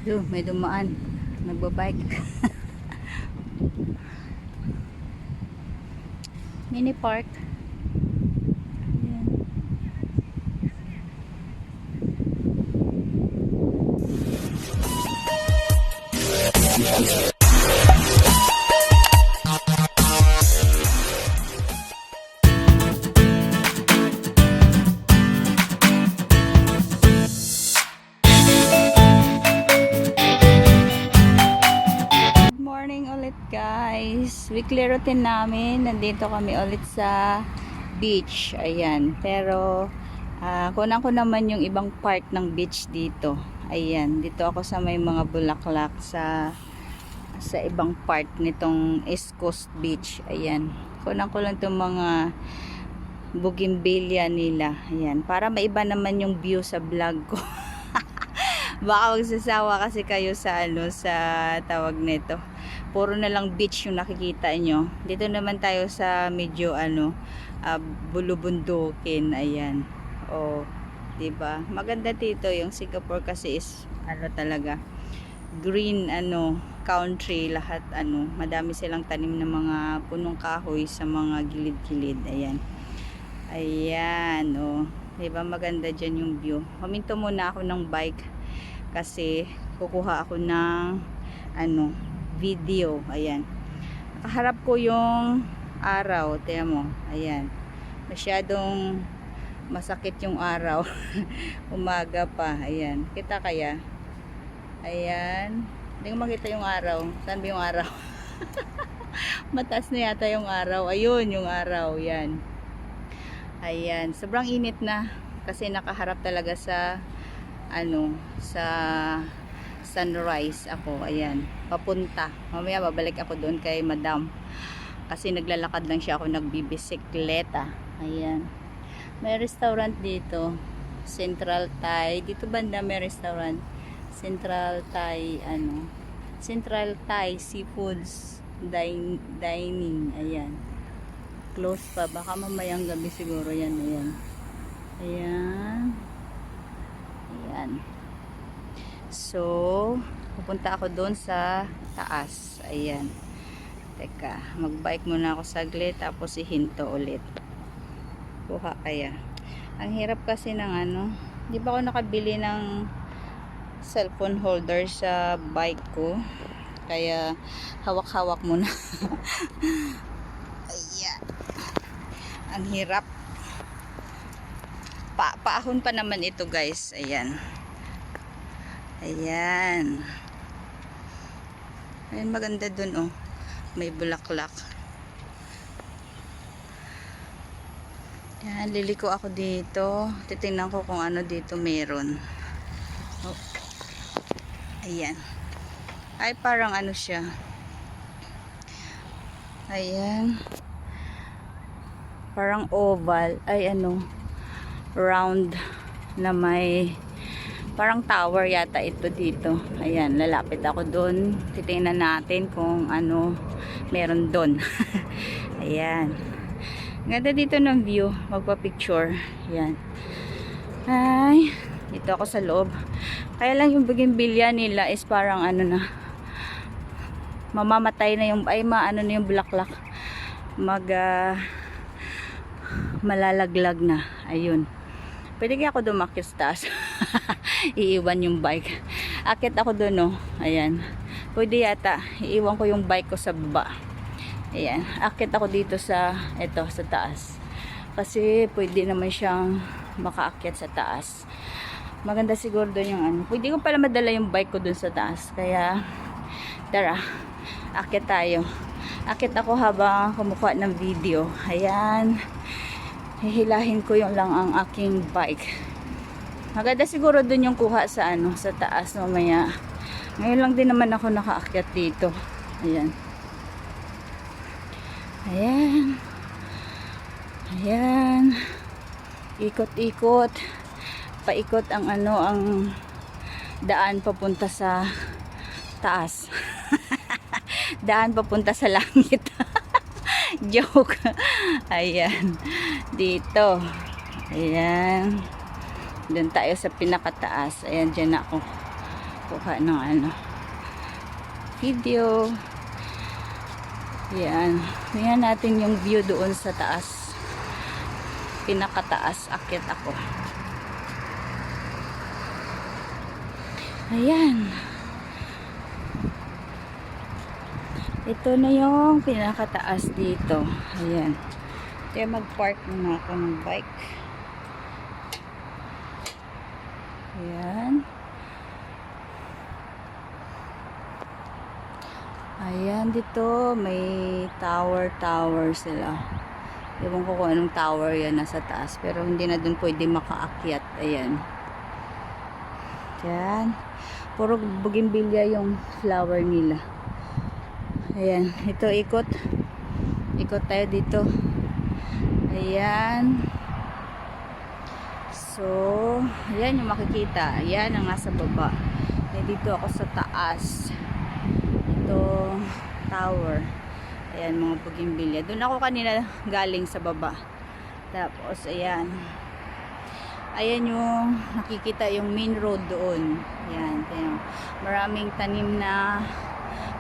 Doon, may dumaan. Nagbabike. Mini park. Ayan. Good morning ulit guys. Weekly routine namin. Nandito kami ulit sa beach. Ayan. Pero kunan ko naman yung ibang part ng beach dito. Ayan. Dito ako sa may mga bulaklak sa ibang part nitong East Coast Beach. Ayan. Kunan ko lang itong mga bougainvillea nila. Ayan. Para maiba naman yung view sa vlog ko. Baka magsasawa kasi kayo sa sa tawag nito. Puro na lang beach yung nakikita nyo. Dito naman tayo sa medyo bulubundukin. Ayan. Oh, 'di ba? Maganda dito yung Singapore kasi is talaga green country lahat madami silang tanim ng mga punong kahoy sa mga gilid-gilid. Ayan. Ayan, oh. 'Di ba maganda diyan yung view. Huminto muna ako ng bike kasi kukuha ako ng video. Ayan, nakaharap ko yung araw. Tingnan mo, ayan, masyadong masakit yung araw. Umaga pa. Ayan, kita kaya? Ayan, hindi ko makita yung araw. Saan ba yung araw? Mataas na yata yung araw. Ayun yung araw. Yan. Ayan, sobrang init na kasi nakaharap talaga sa sa sunrise ako. Ayan, papunta. Mamaya babalik ako doon kay madam kasi naglalakad lang siya, ako nagbibisikleta. Ayan, may restaurant dito, Central Thai. Dito banda may restaurant, Central Thai Central Thai Seafoods Dining. Ayan, close pa, baka mamayang gabi siguro yan. Ayan. Ayan. Ayan. So, pupunta ako doon sa taas. Ayan. Teka, mag-bike muna ako saglit tapos ihinto ulit. Kuha kaya. Ang hirap kasi ng di ba ako nakabili ng cellphone holder sa bike ko. Kaya hawak-hawak muna. Ayan. Ang hirap. Paahon pa naman ito guys. Ayan. Ayan. Ayan, maganda dun oh. May bulaklak. Ayan, liliko ako dito. Titingnan ko kung ano dito meron. Oh. Ayan. Ay, parang siya. Ayan. Parang oval. Ay, round na may parang tower yata ito dito. Ayan, lalapit ako doon. Titingnan natin kung meron doon. Ayan. Ganda dito ng view. Magpa-picture. Ayan. Ay, dito ako sa loob. Kaya lang yung bougainvillea nila is parang na. Mamamatay na yung na yung bulaklak. Malalaglag na. Ayun. Pwede kaya ako dumakit sa taas. Iiwan yung bike. Akit ako doon, no. Ayan. Pwede yata. Iiwan ko yung bike ko sa baba. Ayan. Akit ako dito sa taas. Kasi pwede naman siyang makaakyat sa taas. Maganda siguro doon yung Pwede ko pala madala yung bike ko doon sa taas. Kaya, tara. Akit tayo. Akit ako habang kumukuha ng video. Ayan. Hihilahin ko yung lang ang aking bike. Maganda siguro dun yung kuha sa sa taas mamaya. Ngayon lang din naman ako nakaakyat dito. Ayan. Ayan. Ayan. Ikot-ikot. Paikot ang ang daan papunta sa taas. Daan papunta sa langit. Joke. Ayan. Dito. Ayan. Doon tayo sa pinakataas. Ayan, dyan ako. kuha ng ano, video. Yan. Tingnan natin yung view doon sa taas. Pinakataas. Akyat ako. Ayan. Ito na yung pinakataas dito. Ayan. Kaya mag-park muna ako ng bike. Ayan. Ayan, dito may tower sila. Ewan ko kung anong tower yan nasa taas. Pero hindi na dun pwede makaakyat. Ayan. Ayan. Puro bougainvillea yung flower nila. Ayan. Ito ikot. Ikot tayo dito. Ayan. So, ayan yung makikita. Ayan ang nasa baba. Dito ako sa taas. Ito tower. Ayan mga bougainvillea. Doon ako kanina galing sa baba. Tapos ayan. Ayan yung nakikita yung main road doon. Ayan. Ayan. Maraming tanim na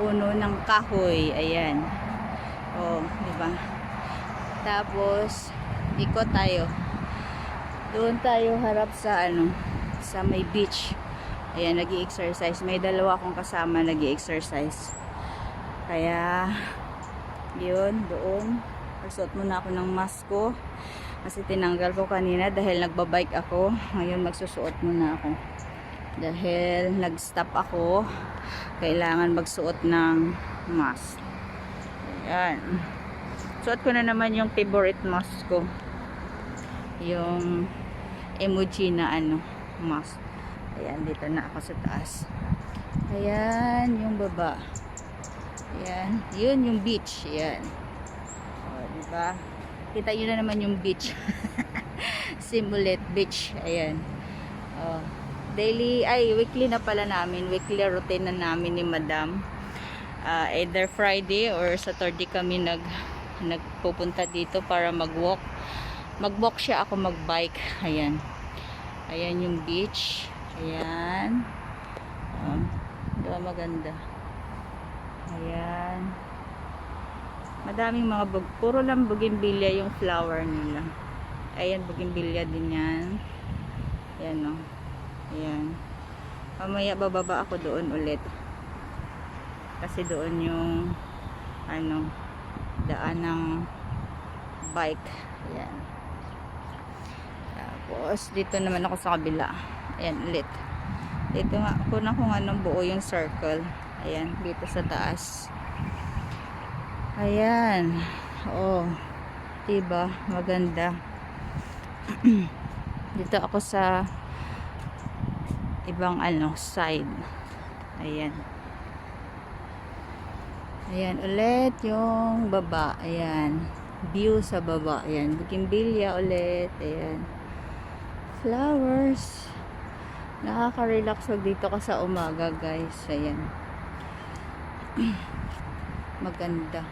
puno ng kahoy. Ayan. Oh, di ba? Tapos ikot tayo. Doon tayo harap sa ano, sa may beach. Ayan, nag-i-exercise. May dalawa akong kasama nag-i-exercise. Kaya yun, doon. Pagsuot muna ako ng mask ko. Kasi tinanggal ko kanina dahil nagbabike ako. Ngayon magsusuot muna ako. Dahil nag-stop ako, kailangan magsuot ng mask. Ayan. Suot ko na naman yung favorite mask ko. Yung emoji na ano, mask. Ayan, dito na ako sa taas. Ayan, yung baba. Ayan, yun yung beach. Ayan. O, diba? Kita yun na naman yung beach. Simulate beach. Ayan. O, daily, weekly na pala namin. Weekly routine na namin ni Madam. Either Friday or Saturday kami nagpupunta dito para mag-walk. Mag-walk siya, ako mag-bike. Ayan. Ayan yung beach. Ayan. Diba maganda? Ayan. Madaming mga puro lang bougainvillea yung flower nila. Ayan, bougainvillea din yan. Ayan o. Ayan. Mamaya bababa ako doon ulit. Kasi doon yung ano, daan ng bike. Ayan. Tapos dito naman ako sa kabila. Ayan ulit. Dito nga ako na kung anong buo yung circle. Ayan, dito sa taas. Ayan. Oh. Diba? Maganda. Dito ako sa ibang ano, side. Ayan. Ayan ulit yung baba. Ayan. View sa baba. Ayan. Bougainvillea ulit. Ayan. Flowers. Nakaka-relax wag dito ka sa umaga, guys. Ayan. Maganda.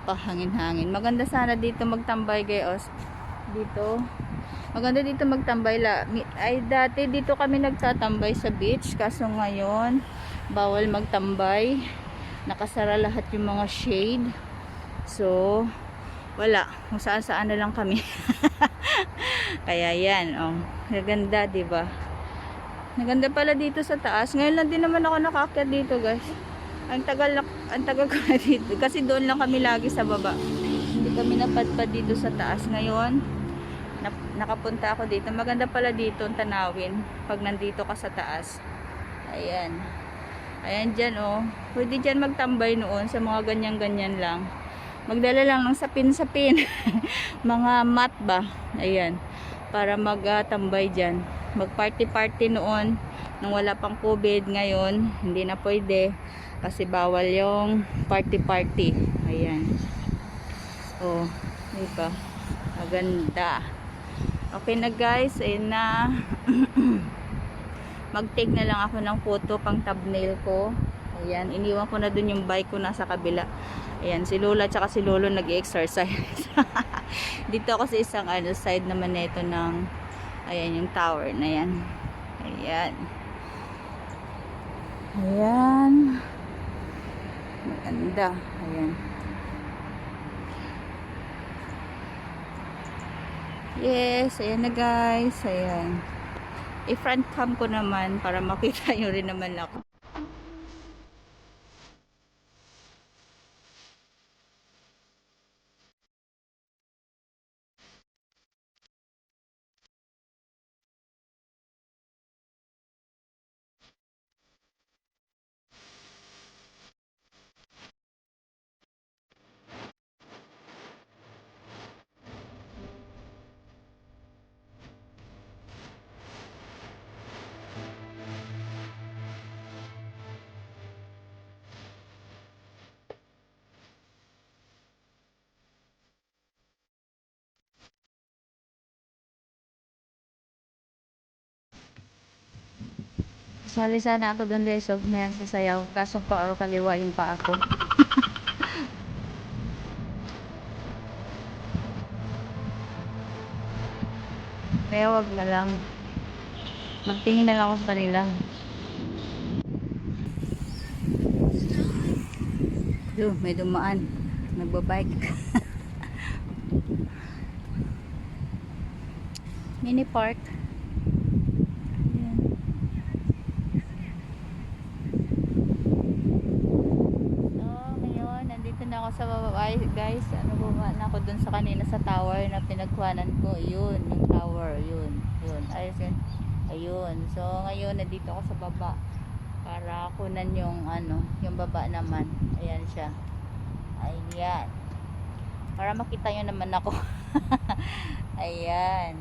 Pahangin-hangin. Maganda sana dito magtambay, guys. Dito. Maganda dito magtambay. Ay, dati dito kami nagtatambay sa beach. Kaso ngayon, bawal magtambay. Nakasara lahat yung mga shade. So, wala. Kung saan-saan na lang kami. Kaya yan, oh. Maganda, diba? Maganda pala dito sa taas. Ngayon lang din naman ako nakaakyat dito, guys. Ang tagal ko na dito. Kasi doon lang kami lagi sa baba. Hindi kami napadpad dito sa taas. Ngayon, nakapunta ako dito. Maganda pala dito ang tanawin pag nandito ka sa taas. Ayan. Ayan dyan, oh. Pwede dyan magtambay noon sa mga ganyan-ganyan lang. Magdala lang ng sapin-sapin. Mga mat ba? Ayan. Para magtambay dyan. Mag-party-party noon. Nung wala pang COVID. Ngayon, hindi na pwede. Kasi bawal yung party-party. Ayan. Oh. Diba? Maganda. Okay na, guys. Ayan na. Mag-take na lang ako ng photo pang thumbnail ko. Ayan. Iniwan ko na dun yung bike ko nasa kabila. Ayan. Si Lola tsaka si Lolo nag-exercise. Dito ako sa isang side naman nito ng ayan yung tower na yan. Ayan. Ayan. Maganda. Ayan. Yes, ayan na guys. Ayan. I-front cam ko naman para makita nyo rin naman ako. Sali sana ako doon guys, of na yan sasayaw. Kaso pa o kaliwa yung pa ako. Kaya wag na lang. Magtingin na lang ako sa kanila. May dumaan. Nagbabike. Mini park. Ayan. So, ngayon, nandito na ako sa baba. Ay, guys, baba na ako dun sa kanina sa tower na pinagkuhanan ko. Yun, yung tower. Yun. Ayos yun. Ayun. So, ngayon, nandito ako sa baba. Para kunan yung yung baba naman. Ayan siya. Ayan. Para makita nyo naman ako. Ayan.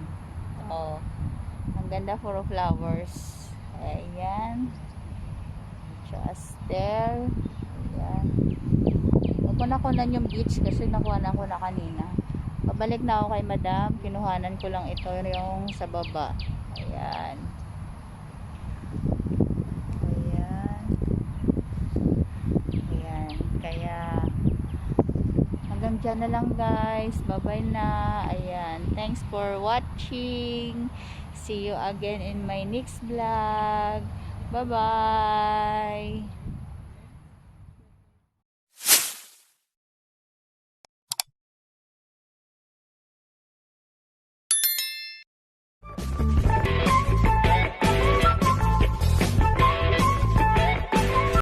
Oh. Ang ganda for flowers. Ayan. Just there. Ayan. Nakunan yung beach kasi nakuha na ko na kanina. Pabalik na ako kay madam. Kinuhanan ko lang ito yung sa baba. Ayan. Kaya hanggang dyan na lang guys. Bye bye na. Ayan. Thanks for watching. See you again in my next vlog. Bye bye.